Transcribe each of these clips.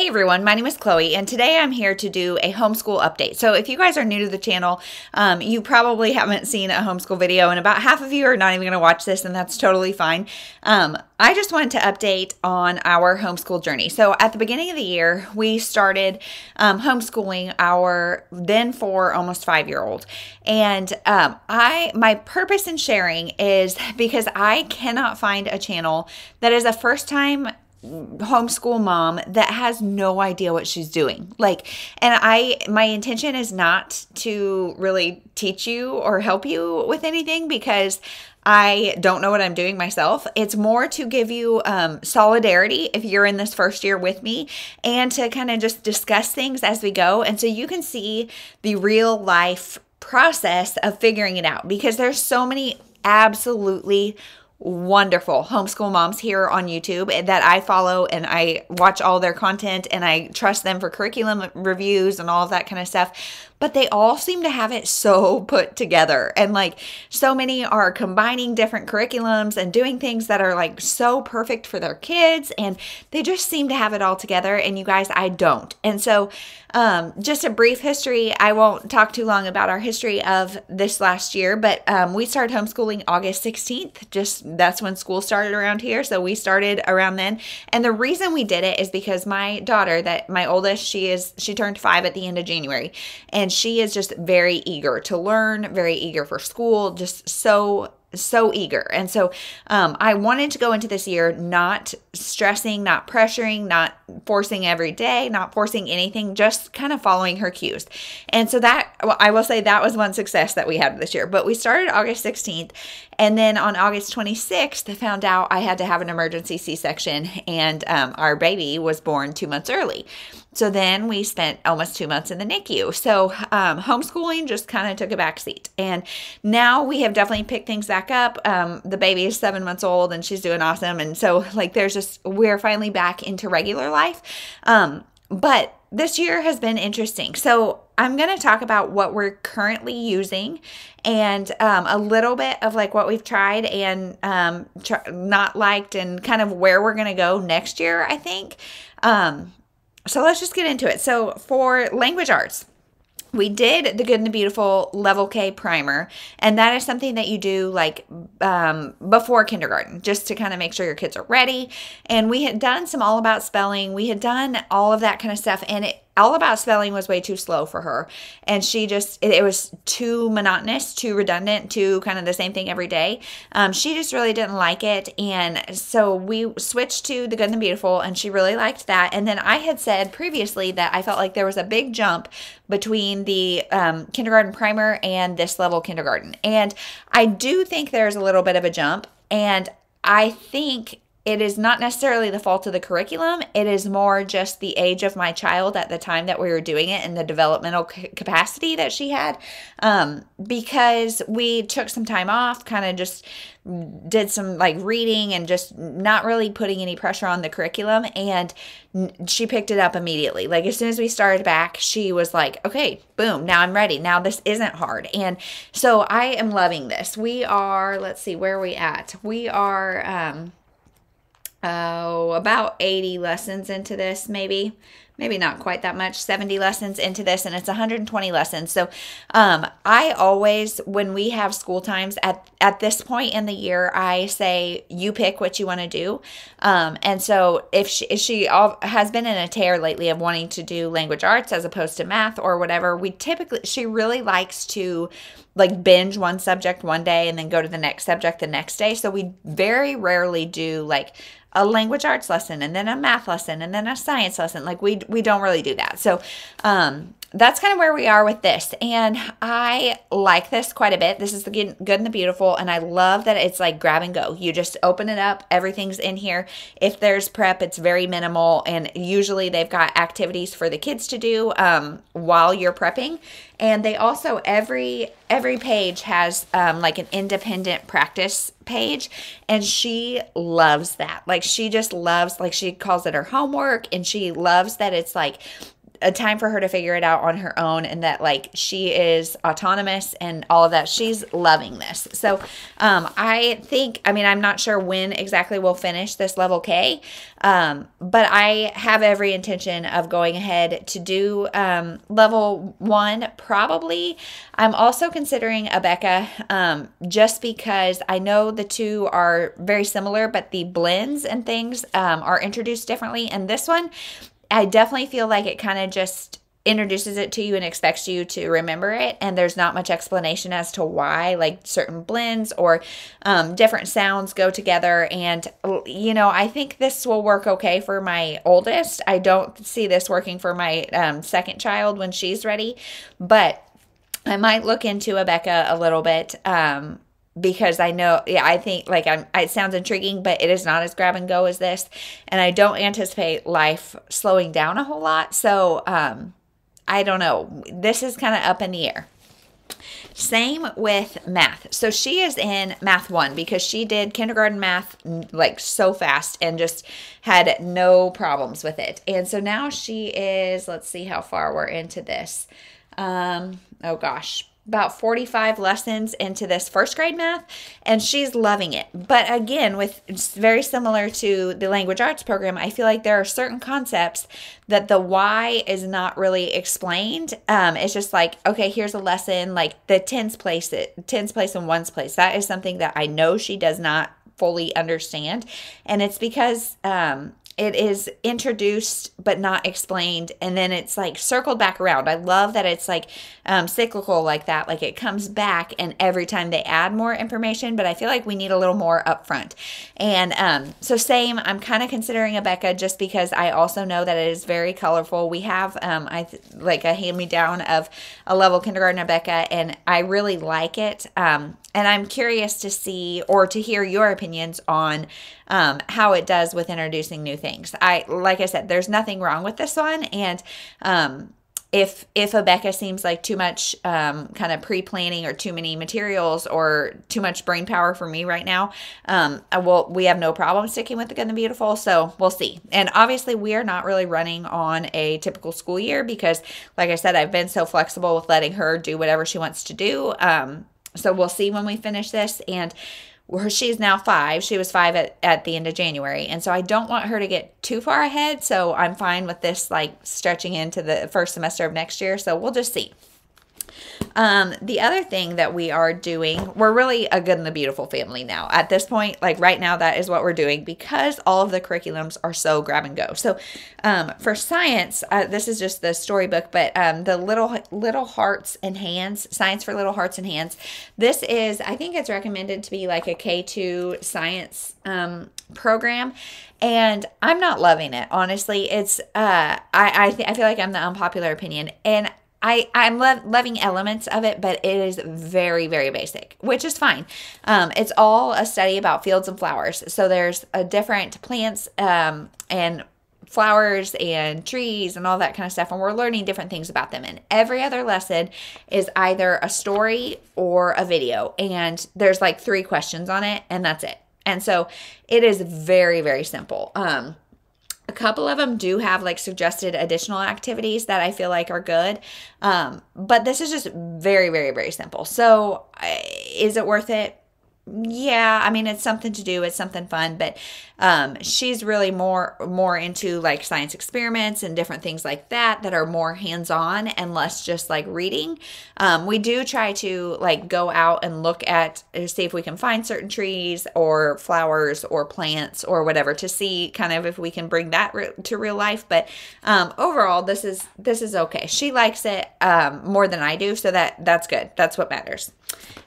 everyone, my name is Chloe, and today I'm here to do a homeschool update. So if you guys are new to the channel, you probably haven't seen a homeschool video, and about half of you are not even going to watch this, and that's totally fine. I just wanted to update on our homeschool journey. So at the beginning of the year, we started homeschooling our then 4, almost 5-year-old. And my purpose in sharing is because I cannot find a channel that is a first-time homeschool mom that has no idea what she's doing. My intention is not to really teach you or help you with anything because I don't know what I'm doing myself. It's more to give you solidarity if you're in this first year with me, and to kind of just discuss things as we go. And so you can see the real life process of figuring it out, because there's so many absolutely wonderful homeschool moms here on YouTube that I follow, and I watch all their content, and I trust them for curriculum reviews and all of that kind of stuff. But they all seem to have it so put together, and so many are combining different curriculums and doing things that are so perfect for their kids, and they just seem to have it all together. And you guys, I don't. And so just a brief history. I won't talk too long about our history of this last year, but we started homeschooling August 16th. That's when school started around here. So we started around then. And the reason we did it is because my daughter, my oldest, she turned 5 at the end of January, and she is just very eager to learn, very eager for school, just so eager. And so I wanted to go into this year not stressing, not pressuring, not forcing every day, not forcing anything, just kind of following her cues. And so I will say that was one success that we had this year. But we started August 16th, and then on August 26th, I found out I had to have an emergency C-section, and our baby was born 2 months early. So then we spent almost 2 months in the NICU. So homeschooling just kind of took a back seat. And now we have definitely picked things back up. The baby is 7 months old, and she's doing awesome. And so we're finally back into regular life. But this year has been interesting. So I'm going to talk about what we're currently using, and a little bit of what we've tried and not liked, and kind of where we're going to go next year, I think. So let's just get into it. So for language arts, we did the Good and the Beautiful Level K primer, and that is something that you do before kindergarten, just to kind of make sure your kids are ready. And we had done some All About Spelling. We had done all of that kind of stuff, and All About Spelling was way too slow for her, and it was too monotonous, too redundant, too kind of the same thing every day. She just really didn't like it, and so we switched to the Good and the Beautiful, and she really liked that. And then I had said previously that I felt like there was a big jump between the kindergarten primer and this level kindergarten, and I do think there's a little bit of a jump, and I think it is not necessarily the fault of the curriculum. It is more just the age of my child at the time that we were doing it, and the developmental capacity that she had, because we took some time off, kind of just did some reading, and just not really putting any pressure on the curriculum, and she picked it up immediately. As soon as we started back, she was like, okay, boom, now I'm ready. Now this isn't hard. And so I am loving this. We are, let's see, where are we at? We are about 80 lessons into this, maybe not quite that much, 70 lessons into this, and it's 120 lessons. So I always, when we have school times at this point in the year, I say, you pick what you want to do. And so if she has been in a tear lately of wanting to do language arts as opposed to math or whatever, she really likes to binge one subject one day and then go to the next subject the next day. So we very rarely do a language arts lesson and then a math lesson and then a science lesson. We don't really do that. So that's kind of where we are with this. And I like this quite a bit. This is the Good and the Beautiful. And I love that it's grab and go. You just open it up. Everything's in here. If there's prep, it's very minimal. And usually they've got activities for the kids to do while you're prepping. And they also, every page has an independent practice page, and she loves that. She just loves, she calls it her homework, and she loves that it's a time for her to figure it out on her own, and that like she is autonomous and all of that. She's loving this. So I think, I mean, I'm not sure when exactly we'll finish this level K, but I have every intention of going ahead to do level 1 probably. I'm also considering Abeka just because I know the two are very similar, but the blends and things are introduced differently. And this one, I definitely feel like it kind of just introduces it to you and expects you to remember it, and there's not much explanation as to why, like certain blends or different sounds go together. And you know, I think this will work okay for my oldest. I don't see this working for my second child when she's ready, but I might look into Abeka a little bit because I know, yeah, I think like it sounds intriguing, but it is not as grab and go as this, and I don't anticipate life slowing down a whole lot. So I don't know. This is kind of up in the air. Same with math. So she is in math 1 because she did kindergarten math like so fast and just had no problems with it. And so now she is, let's see how far we're into this. Oh gosh, about 45 lessons into this first grade math, and she's loving it. But again, with very similar to the language arts program, I feel like there are certain concepts that the why is not really explained. It's just like, okay, here's a lesson, like the tens place and ones place. That is something that I know she does not fully understand, and it's because it is introduced but not explained, and then it's like circled back around. I love that it's like cyclical like that. Like it comes back, and every time they add more information, but I feel like we need a little more upfront. And so same, I'm kind of considering Abeka just because I also know that it is very colorful. We have like a hand-me-down of a level kindergarten Abeka, and I really like it. And I'm curious to see or to hear your opinions on how it does with introducing new things. Like I said, there's nothing wrong with this one. And if Abeka seems like too much kind of pre-planning or too many materials or too much brain power for me right now, we have no problem sticking with the Good and the Beautiful. So we'll see. And obviously we are not really running on a typical school year because, like I said, I've been so flexible with letting her do whatever she wants to do. So we'll see when we finish this. And she's now 5. She was 5 at the end of January. And so I don't want her to get too far ahead. So I'm fine with this like stretching into the first semester of next year. So we'll just see. The other thing that we are doing, we're really a Good and the Beautiful family now. At this point, like right now, that is what we're doing because all of the curriculums are so grab and go. So for science, this is just the storybook, but the Little Hearts and Hands, Science for Little Hearts and Hands. This is, I think it's recommended to be like a K2 science program. And I'm not loving it, honestly. It's I feel like I'm the unpopular opinion, and I'm loving elements of it, but it is very, very basic, which is fine. It's all a study about fields and flowers. So there's different plants and flowers and trees and all that kind of stuff, and we're learning different things about them. And every other lesson is either a story or a video, and there's like 3 questions on it, and that's it. And so it is very, very simple. A couple of them do have like suggested additional activities that I feel like are good. But this is just very, very, very simple. So is it worth it? Yeah, I mean, it's something to do. It's something fun, but she's really more into like science experiments and different things like that are more hands-on and less just like reading. We do try to like go out and look at, see if we can find certain trees or flowers or plants or whatever to see kind of if we can bring that to real life. But overall, this is okay. She likes it more than I do, so that's good. That's what matters.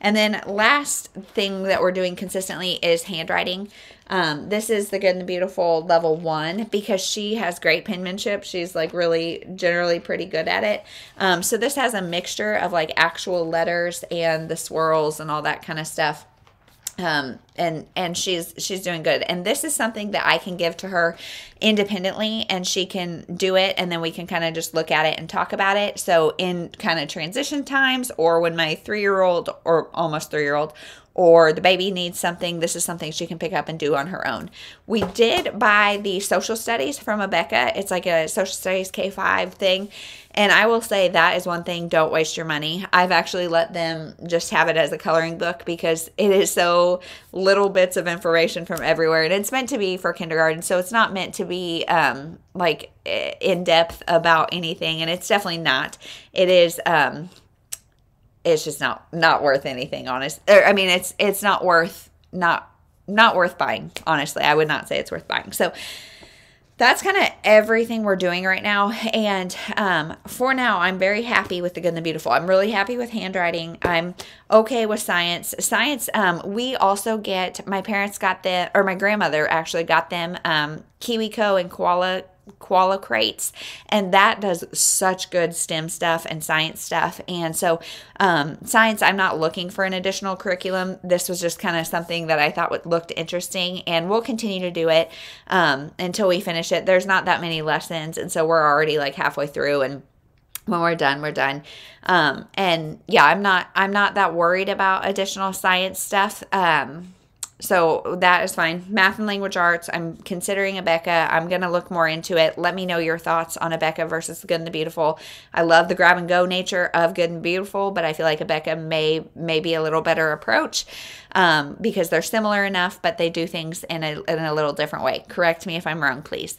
And then last thing that we're doing consistently is handwriting. This is the Good and the Beautiful level 1 because she has great penmanship. She's like really generally pretty good at it. So this has a mixture of like actual letters and the swirls and all that kind of stuff. And and she's doing good. And this is something that I can give to her independently, and she can do it, and then we can kind of just look at it and talk about it. So in kind of transition times, or when my 3-year-old or almost 3-year-old or the baby needs something, this is something she can pick up and do on her own. We did buy the social studies from Abeka. It's like a social studies K-5 thing. And I will say that is one thing, don't waste your money. I've actually let them just have it as a coloring book because it is so little bits of information from everywhere. And it's meant to be for kindergarten, so it's not meant to be like in depth about anything. And it's definitely not. It is it's just not worth anything, honest. I mean, it's not worth not worth buying, honestly. I would not say it's worth buying. So that's kind of everything we're doing right now. And for now, I'm very happy with the Good and the Beautiful. I'm really happy with handwriting. I'm okay with science. Science, we also get, my parents got them, or my grandmother actually got them KiwiCo and Koala crates, and that does such good STEM stuff and science stuff. And so science, I'm not looking for an additional curriculum. This was just kind of something that I thought looked interesting, and we'll continue to do it until we finish it. There's not that many lessons, and so we're already like halfway through, and when we're done, we're done. And yeah, I'm not that worried about additional science stuff. So that is fine. Math and language arts, I'm considering Abeka. I'm going to look more into it. Let me know your thoughts on Abeka versus the Good and the Beautiful. I love the grab and go nature of Good and Beautiful, but I feel like Abeka may be a little better approach because they're similar enough, but they do things in a little different way. Correct me if I'm wrong, please.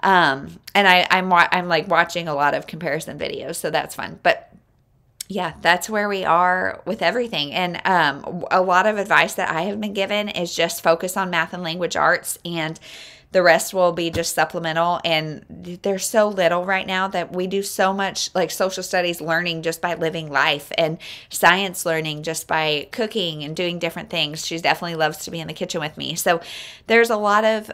And I'm like watching a lot of comparison videos, so that's fun. But yeah, that's where we are with everything. And a lot of advice that I have been given is just focus on math and language arts, and the rest will be just supplemental. And there's so little right now that we do so much, like social studies learning just by living life, and science learning just by cooking and doing different things. She definitely loves to be in the kitchen with me. So there's a lot of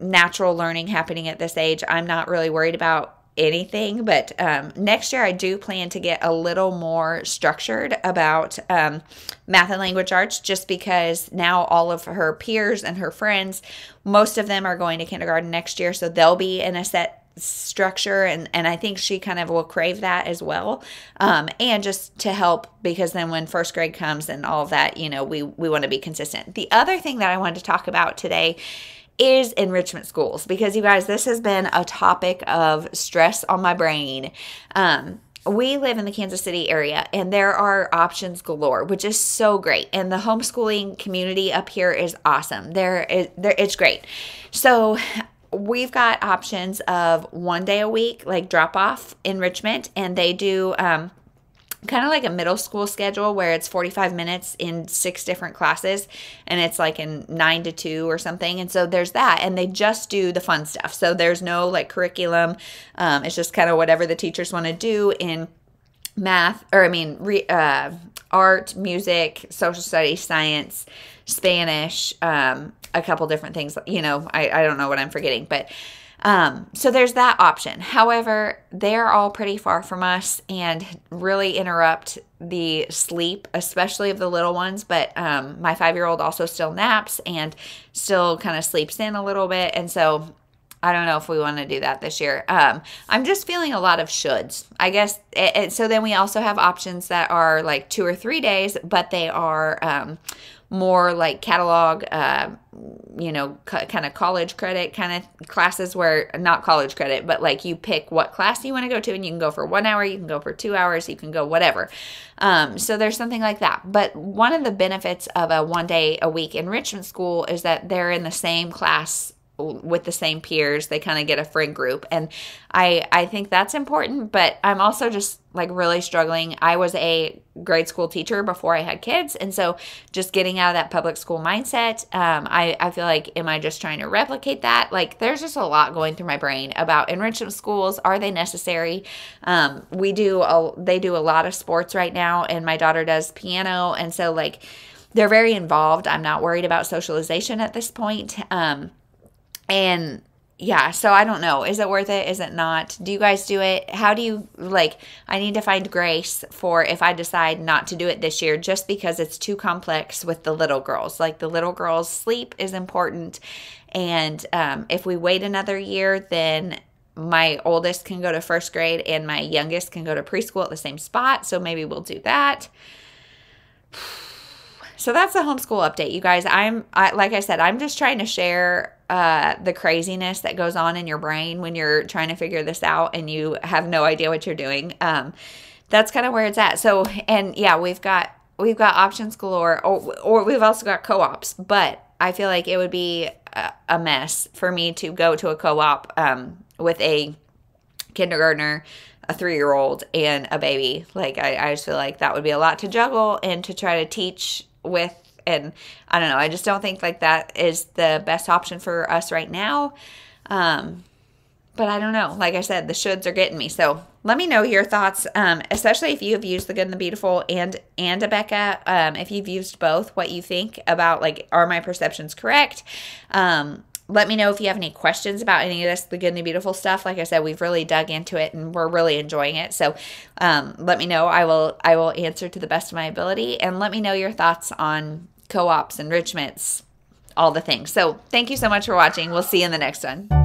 natural learning happening at this age. I'm not really worried about anything, but next year I do plan to get a little more structured about math and language arts, just because now all of her peers and her friends, most of them are going to kindergarten next year, so they'll be in a set structure, and I think she kind of will crave that as well, and just to help, because then when first grade comes and all of that, we want to be consistent. The other thing that I wanted to talk about today is enrichment schools, because you guys, this has been a topic of stress on my brain. We live in the Kansas City area, and there are options galore, which is so great. And the homeschooling community up here is awesome. It's great. So we've got options of 1 day a week, like drop off enrichment, and they do kind of like a middle school schedule where it's 45 minutes in 6 different classes, and it's like in 9 to 2 or something. And so there's that, and they just do the fun stuff. So there's no like curriculum. It's just kind of whatever the teachers want to do in math, or art, music, social studies, science, Spanish, a couple different things. I don't know what I'm forgetting, but so there's that option. However, they're all pretty far from us and really interrupt the sleep, especially of the little ones. But my 5-year-old also still naps and still kind of sleeps in a little bit. And so I don't know if we want to do that this year. I'm just feeling a lot of shoulds, I guess. So then we also have options that are like 2 or 3 days, but they are more like catalog, kind of college credit kind of classes, where not college credit, but like you pick what class you want to go to, and you can go for 1 hour, you can go for 2 hours, you can go whatever. So there's something like that. But one of the benefits of a 1 day a week enrichment school is that they're in the same class with the same peers. They kind of get a friend group, and I think that's important. But I'm also just like really struggling. I was a grade school teacher before I had kids, and so just getting out of that public school mindset, I feel like, am I just trying to replicate that? Like, there's just a lot going through my brain about enrichment schools. Are they necessary? They do a lot of sports right now, and my daughter does piano, and so like they're very involved. I'm not worried about socialization at this point. And yeah, so I don't know. Is it worth it? Is it not? Do you guys do it? How do you, like, I need to find grace for if I decide not to do it this year just because it's too complex with the little girls. Like, the little girls' sleep is important. And if we wait another year, then my oldest can go to first grade and my youngest can go to preschool at the same spot. So maybe we'll do that. So that's the homeschool update, you guys. Like I said, I'm just trying to share the craziness that goes on in your brain when you're trying to figure this out and you have no idea what you're doing. That's kind of where it's at. So, and yeah, we've got options galore, or we've also got co-ops. But I feel like it would be a mess for me to go to a co-op with a kindergartner, a 3-year-old, and a baby. Like, I just feel like that would be a lot to juggle and to try to teach with, and I don't know, I just don't think like that is the best option for us right now. But I don't know, like I said, the shoulds are getting me. So let me know your thoughts, especially if you have used The Good and the Beautiful and Abeka. If you've used both, what you think about, like, are my perceptions correct? Let me know if you have any questions about any of this, The Good and the Beautiful stuff. Like I said, we've really dug into it and we're really enjoying it. So let me know. I will answer to the best of my ability. And let me know your thoughts on co-ops, enrichments, all the things. So thank you so much for watching. We'll see you in the next one.